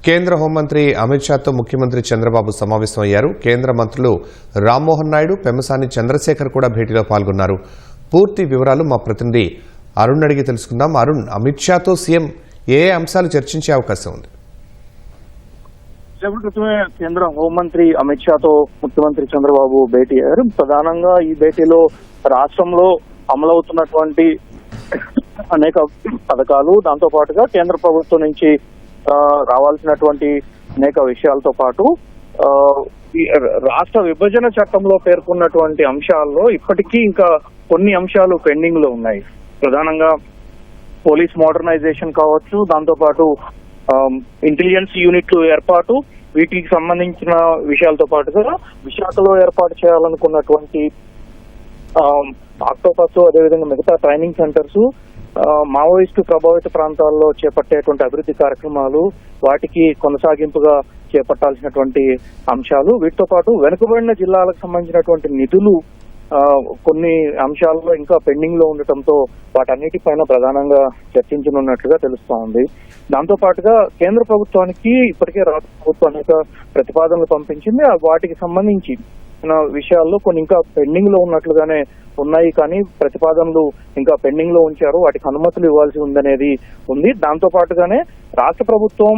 కేంద్ర హోంమంత్రి అమిత్ షాతో ముఖ్యమంత్రి చంద్రబాబు సమావేశమయ్యారు. కేంద్ర మంత్రులు రామ్మోహన్ నాయుడు, పెమ్మసాని చంద్రశేఖర్ కూడా భేటీలో పాల్గొన్నారు. పూర్తి వివరాలు మా ప్రతినిధి అరుణ్ అడిగి తెలుసుకుందాం. అరుణ్, అమిత్ షాతో సీఎం ఏ అంశాలు చర్చించే అవకాశం ఉంది? కేంద్ర హోంమంత్రి అమిత్ షాతో ముఖ్యమంత్రి చంద్రబాబు భేటీ అయ్యారు. ప్రధానంగా ఈ భేటీలో రాష్ట్రంలో అమలవుతున్నటువంటి అనేక పథకాలు, దాంతో పాటుగా కేంద్ర ప్రభుత్వం నుంచి రావాల్సినటువంటి అనేక విషయాలతో పాటు రాష్ట్ర విభజన చట్టంలో పేర్కొన్నటువంటి అంశాల్లో ఇప్పటికీ ఇంకా కొన్ని అంశాలు పెండింగ్ లో ఉన్నాయి. ప్రధానంగా పోలీస్ మోడర్నైజేషన్ కావచ్చు, దాంతో పాటు ఇంటెలిజెన్స్ యూనిట్లు ఏర్పాటు, వీటికి సంబంధించిన విషయాలతో పాటుగా విశాఖలో ఏర్పాటు చేయాలనుకున్నటువంటి ఆక్టోపస్, అదేవిధంగా మిగతా ట్రైనింగ్ సెంటర్స్, మావోయిస్టు ప్రభావిత ప్రాంతాల్లో చేపట్టేటువంటి అభివృద్ధి కార్యక్రమాలు, వాటికి కొనసాగింపుగా చేపట్టాల్సినటువంటి అంశాలు, వీటితో పాటు వెనుకబడిన జిల్లాలకు సంబంధించినటువంటి నిధులు కొన్ని అంశాల్లో ఇంకా పెండింగ్ లో ఉండటంతో వాటన్నిటిపైన ప్రధానంగా చర్చించనున్నట్లుగా తెలుస్తా ఉంది. దాంతో పాటుగా కేంద్ర ప్రభుత్వానికి ఇప్పటికే రాష్ట్ర ప్రభుత్వం అనేక ప్రతిపాదనలు పంపించింది. వాటికి సంబంధించి విషయాల్లో కొన్ని ఇంకా పెండింగ్ లో ఉన్నట్లుగానే ఉన్నాయి, కానీ ప్రతిపాదనలు ఇంకా పెండింగ్ లో ఉంచారు, వాటికి అనుమతులు ఇవ్వాల్సి ఉందనేది ఉంది. దాంతో పాటుగానే రాష్ట్ర ప్రభుత్వం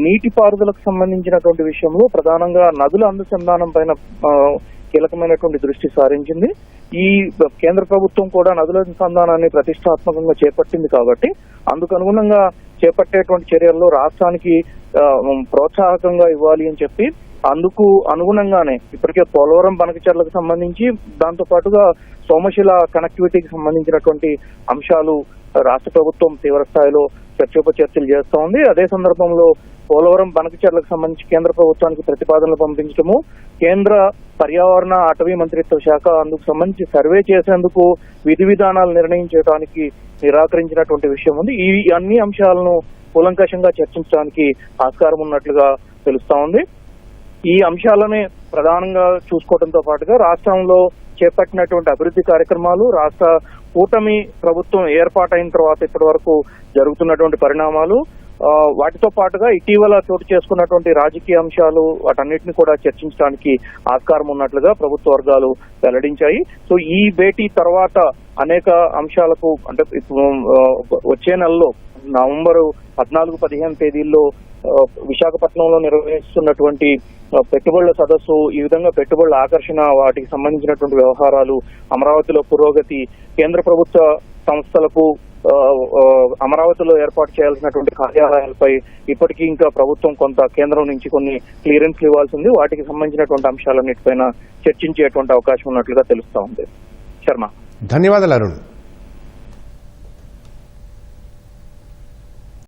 నీటిపారుదలకు సంబంధించినటువంటి విషయంలో ప్రధానంగా నదుల అనుసంధానం పైన కీలకమైనటువంటి దృష్టి సారించింది. ఈ కేంద్ర ప్రభుత్వం కూడా నదుల అనుసంధానాన్ని ప్రతిష్టాత్మకంగా చేపట్టింది కాబట్టి అందుకు అనుగుణంగా చేపట్టేటువంటి చర్యల్లో రాష్ట్రానికి ప్రోత్సాహకంగా ఇవ్వాలి అని చెప్పి అందుకు అనుగుణంగానే ఇప్పటికే పోలవరం బనకచెర్లకు సంబంధించి, దాంతో పాటుగా సోమశిల కనెక్టివిటీకి సంబంధించినటువంటి అంశాలు రాష్ట్ర ప్రభుత్వం తీవ్ర స్థాయిలో చర్చోపచర్చలు చేస్తూ ఉంది. అదే సందర్భంలో పోలవరం బనకచెర్లకు సంబంధించి కేంద్ర ప్రభుత్వానికి ప్రతిపాదనలు పంపించడము, కేంద్ర పర్యావరణ అటవీ మంత్రిత్వ శాఖ అందుకు సంబంధించి సర్వే చేసేందుకు విధి విధానాలు నిర్ణయించడానికి నిరాకరించినటువంటి విషయం ఉంది. ఈ అన్ని అంశాలను కూలంకషంగా చర్చించడానికి ఆస్కారం ఉన్నట్లుగా తెలుస్తా ఉంది. ఈ అంశాలనే ప్రధానంగా చూసుకోవడంతో పాటుగా రాష్ట్రంలో చేపట్టినటువంటి అభివృద్ధి కార్యక్రమాలు, రాష్ట్ర కూటమి ప్రభుత్వం ఏర్పాటైన తర్వాత ఇప్పటి వరకు జరుగుతున్నటువంటి పరిణామాలు, వాటితో పాటుగా ఇటీవల చోటు చేసుకున్నటువంటి రాజకీయ అంశాలు, వాటన్నిటిని కూడా చర్చించడానికి ఆస్కారం ఉన్నట్లుగా ప్రభుత్వ వర్గాలు వెల్లడించాయి. సో ఈ భేటీ తర్వాత అనేక అంశాలకు, అంటే వచ్చే నెలలో నవంబర్ 14-15 తేదీల్లో విశాఖపట్నంలో నిర్వహిస్తున్నటువంటి పెట్టుబడుల సదస్సు, ఈ విధంగా పెట్టుబడుల ఆకర్షణ, వాటికి సంబంధించినటువంటి వ్యవహారాలు, అమరావతిలో పురోగతి, కేంద్ర ప్రభుత్వ సంస్థలకు అమరావతిలో ఏర్పాటు చేయాల్సినటువంటి కార్యాలయాలపై ఇప్పటికీ ఇంకా ప్రభుత్వం కొంత కేంద్రం నుంచి కొన్ని క్లియరెన్స్లు ఇవ్వాల్సి ఉంది. వాటికి సంబంధించినటువంటి అంశాలన్నిటిపైన చర్చించేటువంటి అవకాశం ఉన్నట్లుగా తెలుస్తా ఉంది. శర్మ, ధన్యవాదాలు అరుణ్.